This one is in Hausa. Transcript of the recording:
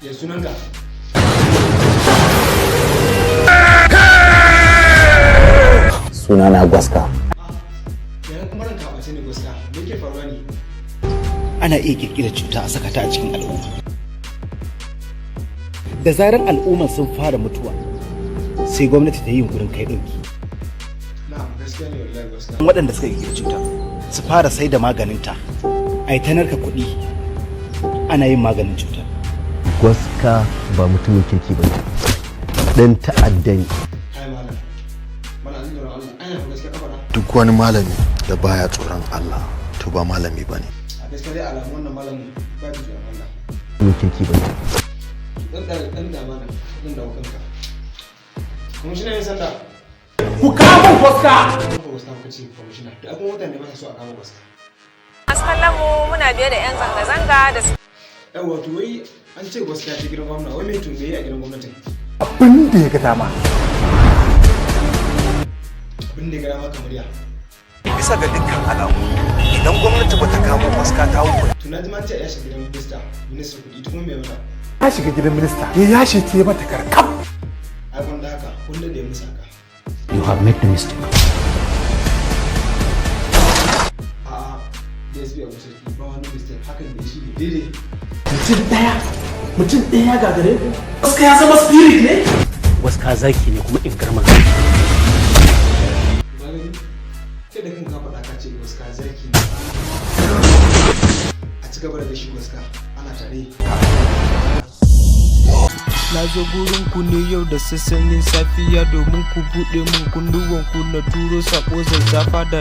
Ya sunanka? Sunana Gwaska. Yana kuma ranka a ne Gwaska. Me ke faruwa ne? Ana iya kirkira cuta a saka ta a cikin al'umma. Da zarar al'umma sun fara mutuwa, sai gwamnati ta yi yunkurin kai ɗauki. Na'am, gaskiya ne wallahi Gwaska. Waɗanda suka kirkira cuta su fara sai da maganinta, a yi ta narka kuɗi ana yin maganin cuta. Gwaska ba mutumin kirki ba ne. Dan ta'adda ne. Ai malam. Malam zai Allah. Ai na gaskiya kafa. Duk wani malami da baya tsoron Allah to ba malami bane. A gaskiya dai alamun wannan malamin ba da tsoron Allah. Mutumin kirki ba ne. Dan da malam, dan da kanka. Kuma shi ne yin sanda. Ku kama Gwaska! Gwaska ku ce kwamishina. Da akwai mutane ba su so a kama Gwaska. Askallamu muna biye da 'yan zanga-zanga da su. Yawwa to wai an ce Gwaska ta gidan gwamna, wai mai tungaye a gidan gwamnatin? Abin da ya ga dama. Abin da ya ga dama kamar ya. Bisa ga dukkan alamu, idan gwamnati bata kamo Gwaska ta hukunta. Tuna ji ma ce ya shiga gidan ministan kuɗi ita kuma mai mata. Ya shiga gidan minista, ya yashe ta yi mata karkam. Ai wanda haka, kullum da ya musa haka. You have made the mistake. A'a, DSP a kusa ba wani mistake hakan da shi ne daidai. Mutum ɗaya gagare ku. Gwaska ya zama spirit ne? Gwaska zaki ne kuma in garma. Malami, kai da kanka faɗa ka ce Gwaska zaki ne. A ci gaba da shi Gwaska, ana tare. Na zo gurin ku ne yau da sassanyin safiya domin ku buɗe mun kunduwan ku na turo sako zazzafa da